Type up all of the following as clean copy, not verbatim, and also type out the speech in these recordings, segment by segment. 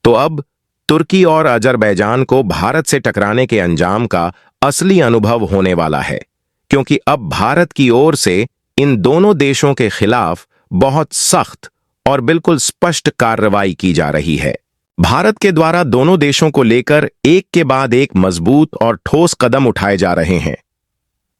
तो अब तुर्की और अजरबैजान को भारत से टकराने के अंजाम का असली अनुभव होने वाला है, क्योंकि अब भारत की ओर से इन दोनों देशों के खिलाफ बहुत सख्त और बिल्कुल स्पष्ट कार्रवाई की जा रही है। भारत के द्वारा दोनों देशों को लेकर एक के बाद एक मजबूत और ठोस कदम उठाए जा रहे हैं।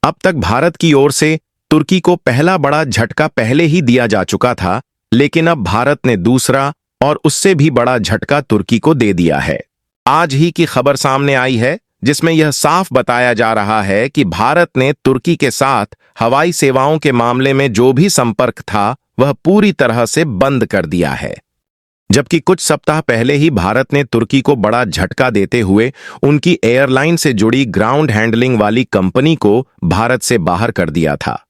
अब तक भारत की ओर से तुर्की को पहला बड़ा झटका पहले ही दिया जा चुका था, लेकिन अब भारत ने दूसरा और उससे भी बड़ा झटका तुर्की को दे दिया है। आज ही की खबर सामने आई है जिसमें यह साफ बताया जा रहा है कि भारत ने तुर्की के साथ हवाई सेवाओं के मामले में जो भी संपर्क था वह पूरी तरह से बंद कर दिया है। जबकि कुछ सप्ताह पहले ही भारत ने तुर्की को बड़ा झटका देते हुए उनकी एयरलाइन से जुड़ी ग्राउंड हैंडलिंग वाली कंपनी को भारत से बाहर कर दिया था।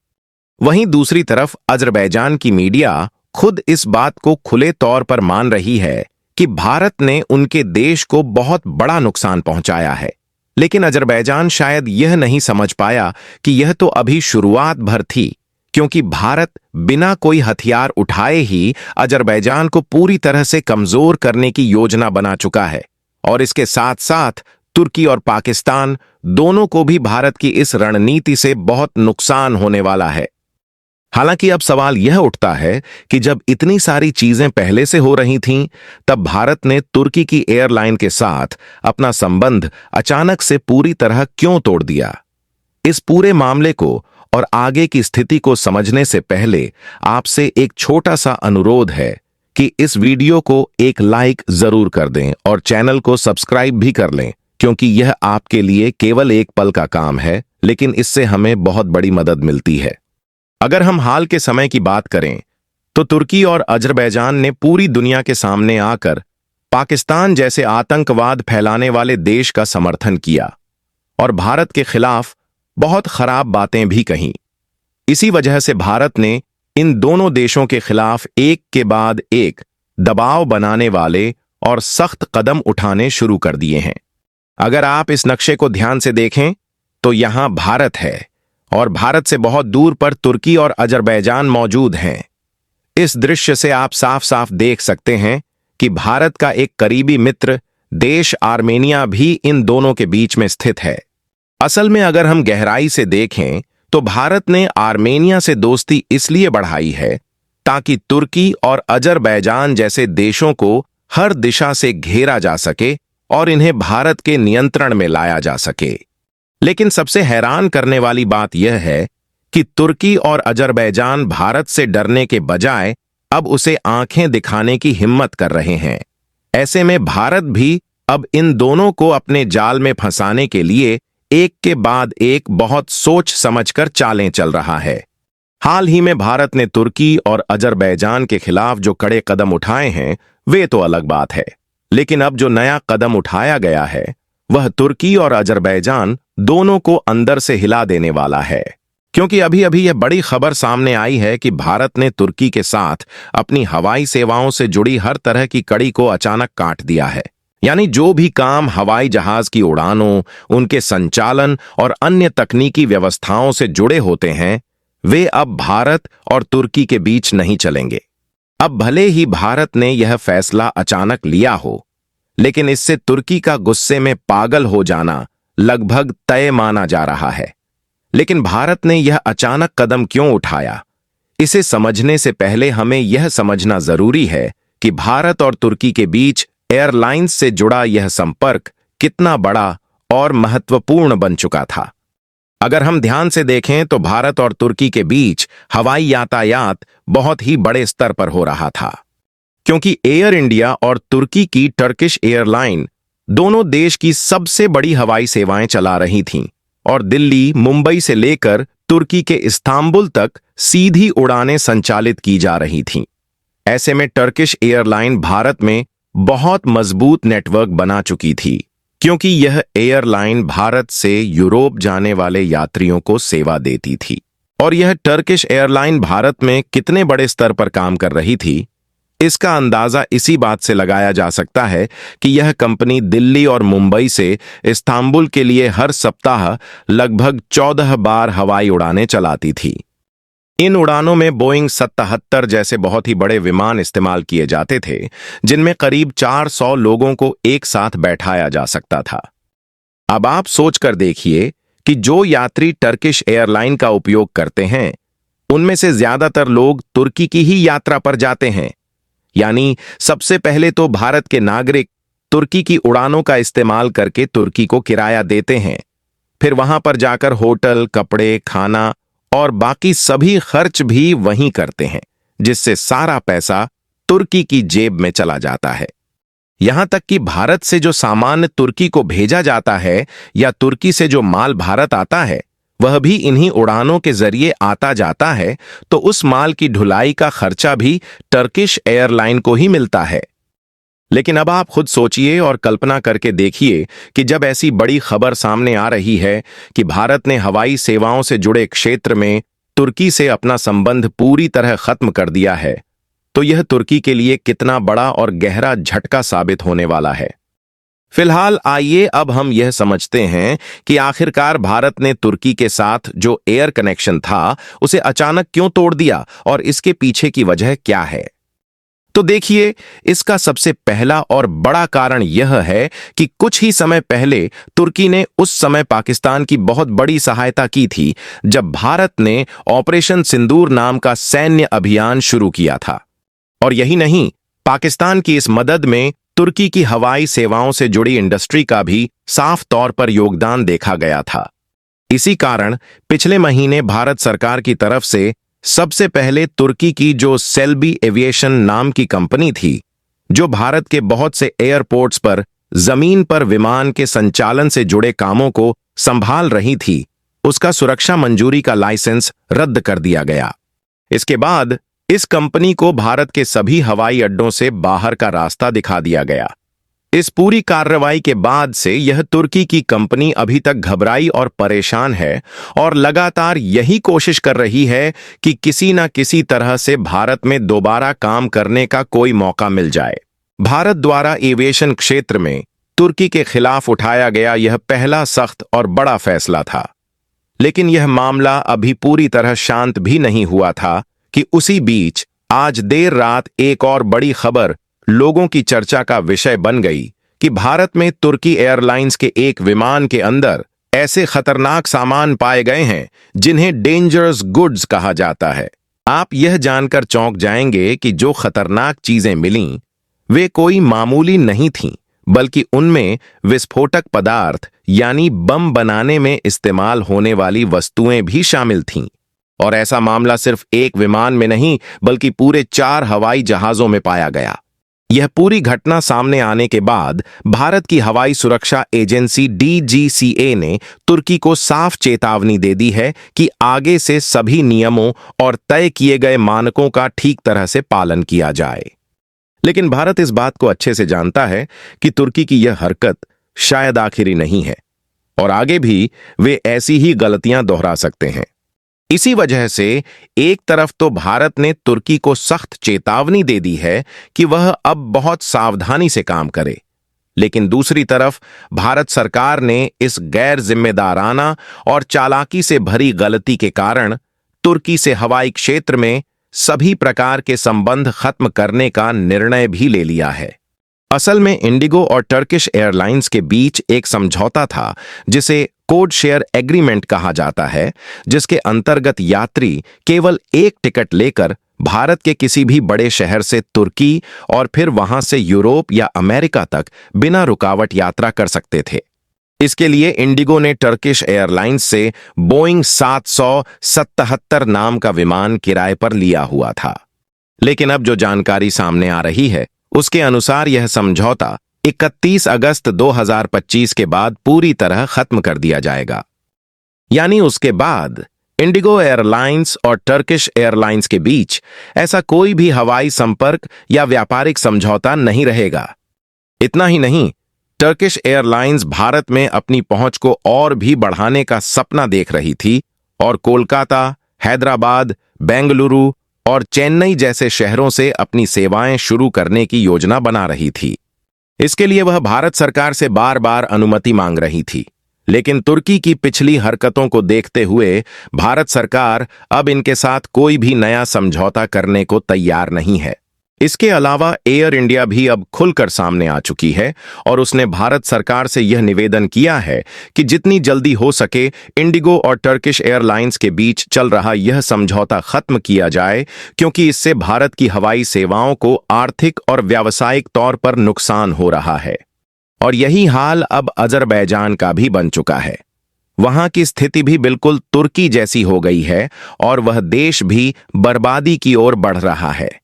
वहीं दूसरी तरफ अजरबैजान की मीडिया खुद इस बात को खुले तौर पर मान रही है कि भारत ने उनके देश को बहुत बड़ा नुकसान पहुंचाया है। लेकिन अजरबैजान शायद यह नहीं समझ पाया कि यह तो अभी शुरुआत भर थी, क्योंकि भारत बिना कोई हथियार उठाए ही अजरबैजान को पूरी तरह से कमजोर करने की योजना बना चुका है, और इसके साथ साथ तुर्की और पाकिस्तान दोनों को भी भारत की इस रणनीति से बहुत नुकसान होने वाला है। हालांकि अब सवाल यह उठता है कि जब इतनी सारी चीजें पहले से हो रही थीं, तब भारत ने तुर्की की एयरलाइन के साथ अपना संबंध अचानक से पूरी तरह क्यों तोड़ दिया। इस पूरे मामले को और आगे की स्थिति को समझने से पहले आपसे एक छोटा सा अनुरोध है कि इस वीडियो को एक लाइक जरूर कर दें और चैनल को सब्सक्राइब भी कर लें, क्योंकि यह आपके लिए केवल एक पल का काम है, लेकिन इससे हमें बहुत बड़ी मदद मिलती है। अगर हम हाल के समय की बात करें तो तुर्की और अजरबैजान ने पूरी दुनिया के सामने आकर पाकिस्तान जैसे आतंकवाद फैलाने वाले देश का समर्थन किया और भारत के खिलाफ बहुत खराब बातें भी कहीं। इसी वजह से भारत ने इन दोनों देशों के खिलाफ एक के बाद एक दबाव बनाने वाले और सख्त कदम उठाने शुरू कर दिए हैं। अगर आप इस नक्शे को ध्यान से देखें तो यहां भारत है और भारत से बहुत दूर पर तुर्की और अजरबैजान मौजूद हैं। इस दृश्य से आप साफ साफ देख सकते हैं कि भारत का एक करीबी मित्र देश आर्मेनिया भी इन दोनों के बीच में स्थित है। असल में अगर हम गहराई से देखें तो भारत ने आर्मेनिया से दोस्ती इसलिए बढ़ाई है ताकि तुर्की और अजरबैजान जैसे देशों को हर दिशा से घेरा जा सके और इन्हें भारत के नियंत्रण में लाया जा सके। लेकिन सबसे हैरान करने वाली बात यह है कि तुर्की और अजरबैजान भारत से डरने के बजाय अब उसे आंखें दिखाने की हिम्मत कर रहे हैं। ऐसे में भारत भी अब इन दोनों को अपने जाल में फंसाने के लिए एक के बाद एक बहुत सोच समझकर चालें चल रहा है। हाल ही में भारत ने तुर्की और अजरबैजान के खिलाफ जो कड़े कदम उठाए हैं वे तो अलग बात है, लेकिन अब जो नया कदम उठाया गया है वह तुर्की और अजरबैजान दोनों को अंदर से हिला देने वाला है। क्योंकि अभी अभी यह बड़ी खबर सामने आई है कि भारत ने तुर्की के साथ अपनी हवाई सेवाओं से जुड़ी हर तरह की कड़ी को अचानक काट दिया है। यानी जो भी काम हवाई जहाज की उड़ानों, उनके संचालन और अन्य तकनीकी व्यवस्थाओं से जुड़े होते हैं वे अब भारत और तुर्की के बीच नहीं चलेंगे। अब भले ही भारत ने यह फैसला अचानक लिया हो, लेकिन इससे तुर्की का गुस्से में पागल हो जाना लगभग तय माना जा रहा है। लेकिन भारत ने यह अचानक कदम क्यों उठाया, इसे समझने से पहले हमें यह समझना जरूरी है कि भारत और तुर्की के बीच एयरलाइंस से जुड़ा यह संपर्क कितना बड़ा और महत्वपूर्ण बन चुका था। अगर हम ध्यान से देखें तो भारत और तुर्की के बीच हवाई यातायात बहुत ही बड़े स्तर पर हो रहा था, क्योंकि एयर इंडिया और तुर्की की टर्किश एयरलाइन दोनों देश की सबसे बड़ी हवाई सेवाएं चला रही थीं और दिल्ली, मुंबई से लेकर तुर्की के इस्तांबुल तक सीधी उड़ानें संचालित की जा रही थीं। ऐसे में टर्किश एयरलाइन भारत में बहुत मजबूत नेटवर्क बना चुकी थी, क्योंकि यह एयरलाइन भारत से यूरोप जाने वाले यात्रियों को सेवा देती थी। और यह टर्किश एयरलाइन भारत में कितने बड़े स्तर पर काम कर रही थी, इसका अंदाजा इसी बात से लगाया जा सकता है कि यह कंपनी दिल्ली और मुंबई से इस्तांबुल के लिए हर सप्ताह लगभग 14 बार हवाई उड़ानें चलाती थी। इन उड़ानों में बोइंग 77 जैसे बहुत ही बड़े विमान इस्तेमाल किए जाते थे, जिनमें करीब 400 लोगों को एक साथ बैठाया जा सकता था। अब आप सोचकर देखिए कि जो यात्री टर्किश एयरलाइन का उपयोग करते हैं, उनमें से ज्यादातर लोग तुर्की की ही यात्रा पर जाते हैं। यानी सबसे पहले तो भारत के नागरिक तुर्की की उड़ानों का इस्तेमाल करके तुर्की को किराया देते हैं, फिर वहां पर जाकर होटल, कपड़े, खाना और बाकी सभी खर्च भी वहीं करते हैं, जिससे सारा पैसा तुर्की की जेब में चला जाता है। यहां तक कि भारत से जो सामान तुर्की को भेजा जाता है या तुर्की से जो माल भारत आता है, वह भी इन्हीं उड़ानों के जरिए आता जाता है, तो उस माल की ढुलाई का खर्चा भी टर्किश एयरलाइन को ही मिलता है। लेकिन अब आप खुद सोचिए और कल्पना करके देखिए कि जब ऐसी बड़ी खबर सामने आ रही है कि भारत ने हवाई सेवाओं से जुड़े क्षेत्र में तुर्की से अपना संबंध पूरी तरह खत्म कर दिया है, तो यह तुर्की के लिए कितना बड़ा और गहरा झटका साबित होने वाला है। फिलहाल आइए अब हम यह समझते हैं कि आखिरकार भारत ने तुर्की के साथ जो एयर कनेक्शन था, उसे अचानक क्यों तोड़ दिया और इसके पीछे की वजह क्या है। तो देखिए, इसका सबसे पहला और बड़ा कारण यह है कि कुछ ही समय पहले तुर्की ने उस समय पाकिस्तान की बहुत बड़ी सहायता की थी, जब भारत ने ऑपरेशन सिंदूर नाम का सैन्य अभियान शुरू किया था। और यही नहीं, पाकिस्तान की इस मदद में तुर्की की हवाई सेवाओं से जुड़ी इंडस्ट्री का भी साफ तौर पर योगदान देखा गया था। इसी कारण पिछले महीने भारत सरकार की तरफ से सबसे पहले तुर्की की जो सेल्बी एविएशन नाम की कंपनी थी, जो भारत के बहुत से एयरपोर्ट्स पर जमीन पर विमान के संचालन से जुड़े कामों को संभाल रही थी, उसका सुरक्षा मंजूरी का लाइसेंस रद्द कर दिया गया। इसके बाद इस कंपनी को भारत के सभी हवाई अड्डों से बाहर का रास्ता दिखा दिया गया। इस पूरी कार्रवाई के बाद से यह तुर्की की कंपनी अभी तक घबराई और परेशान है और लगातार यही कोशिश कर रही है कि किसी न किसी तरह से भारत में दोबारा काम करने का कोई मौका मिल जाए। भारत द्वारा एविएशन क्षेत्र में तुर्की के खिलाफ उठाया गया यह पहला सख्त और बड़ा फैसला था। लेकिन यह मामला अभी पूरी तरह शांत भी नहीं हुआ था कि उसी बीच आज देर रात एक और बड़ी खबर लोगों की चर्चा का विषय बन गई कि भारत में तुर्की एयरलाइंस के एक विमान के अंदर ऐसे खतरनाक सामान पाए गए हैं जिन्हें डेंजरस गुड्स कहा जाता है। आप यह जानकर चौंक जाएंगे कि जो खतरनाक चीजें मिलीं, वे कोई मामूली नहीं थीं, बल्कि उनमें विस्फोटक पदार्थ यानी बम बनाने में इस्तेमाल होने वाली वस्तुएं भी शामिल थीं। और ऐसा मामला सिर्फ एक विमान में नहीं, बल्कि पूरे 4 हवाई जहाजों में पाया गया। यह पूरी घटना सामने आने के बाद भारत की हवाई सुरक्षा एजेंसी DGCA ने तुर्की को साफ चेतावनी दे दी है कि आगे से सभी नियमों और तय किए गए मानकों का ठीक तरह से पालन किया जाए। लेकिन भारत इस बात को अच्छे से जानता है कि तुर्की की यह हरकत शायद आखिरी नहीं है और आगे भी वे ऐसी ही गलतियां दोहरा सकते हैं। इसी वजह से एक तरफ तो भारत ने तुर्की को सख्त चेतावनी दे दी है कि वह अब बहुत सावधानी से काम करे, लेकिन दूसरी तरफ भारत सरकार ने इस गैर जिम्मेदाराना और चालाकी से भरी गलती के कारण तुर्की से हवाई क्षेत्र में सभी प्रकार के संबंध खत्म करने का निर्णय भी ले लिया है। असल में इंडिगो और टर्किश एयरलाइंस के बीच एक समझौता था जिसे कोड शेयर एग्रीमेंट कहा जाता है, जिसके अंतर्गत यात्री केवल एक टिकट लेकर भारत के किसी भी बड़े शहर से तुर्की और फिर वहां से यूरोप या अमेरिका तक बिना रुकावट यात्रा कर सकते थे। इसके लिए इंडिगो ने टर्किश एयरलाइंस से बोइंग 777 नाम का विमान किराए पर लिया हुआ था। लेकिन अब जो जानकारी सामने आ रही है, उसके अनुसार यह समझौता 31 अगस्त 2025 के बाद पूरी तरह खत्म कर दिया जाएगा। यानी उसके बाद इंडिगो एयरलाइंस और टर्किश एयरलाइंस के बीच ऐसा कोई भी हवाई संपर्क या व्यापारिक समझौता नहीं रहेगा। इतना ही नहीं, टर्किश एयरलाइंस भारत में अपनी पहुंच को और भी बढ़ाने का सपना देख रही थी और कोलकाता, हैदराबाद, बेंगलुरु और चेन्नई जैसे शहरों से अपनी सेवाएं शुरू करने की योजना बना रही थी। इसके लिए वह भारत सरकार से बार बार अनुमति मांग रही थी, लेकिन तुर्की की पिछली हरकतों को देखते हुए भारत सरकार अब इनके साथ कोई भी नया समझौता करने को तैयार नहीं है। इसके अलावा एयर इंडिया भी अब खुलकर सामने आ चुकी है और उसने भारत सरकार से यह निवेदन किया है कि जितनी जल्दी हो सके इंडिगो और टर्किश एयरलाइंस के बीच चल रहा यह समझौता खत्म किया जाए, क्योंकि इससे भारत की हवाई सेवाओं को आर्थिक और व्यावसायिक तौर पर नुकसान हो रहा है। और यही हाल अब अजरबैजान का भी बन चुका है। वहां की स्थिति भी बिल्कुल तुर्की जैसी हो गई है और वह देश भी बर्बादी की ओर बढ़ रहा है।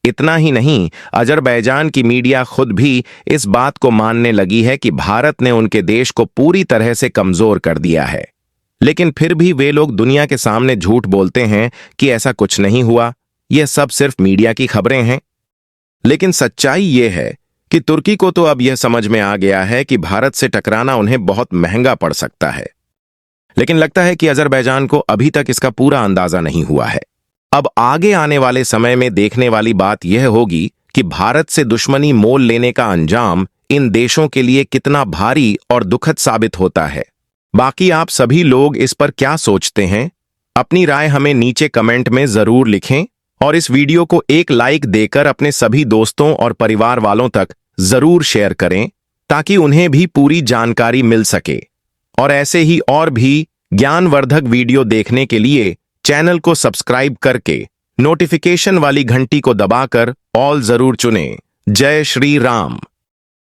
इतना ही नहीं, अजरबैजान की मीडिया खुद भी इस बात को मानने लगी है कि भारत ने उनके देश को पूरी तरह से कमजोर कर दिया है। लेकिन फिर भी वे लोग दुनिया के सामने झूठ बोलते हैं कि ऐसा कुछ नहीं हुआ, यह सब सिर्फ मीडिया की खबरें हैं। लेकिन सच्चाई यह है कि तुर्की को तो अब यह समझ में आ गया है कि भारत से टकराना उन्हें बहुत महंगा पड़ सकता है। लेकिन लगता है कि अजरबैजान को अभी तक इसका पूरा अंदाजा नहीं हुआ है। अब आगे आने वाले समय में देखने वाली बात यह होगी कि भारत से दुश्मनी मोल लेने का अंजाम इन देशों के लिए कितना भारी और दुखद साबित होता है। बाकी आप सभी लोग इस पर क्या सोचते हैं? अपनी राय हमें नीचे कमेंट में जरूर लिखें और इस वीडियो को एक लाइक देकर अपने सभी दोस्तों और परिवार वालों तक जरूर शेयर करें ताकि उन्हें भी पूरी जानकारी मिल सके। और ऐसे ही और भी ज्ञानवर्धक वीडियो देखने के लिए चैनल को सब्सक्राइब करके नोटिफिकेशन वाली घंटी को दबाकर ऑल जरूर चुनें। जय श्री राम।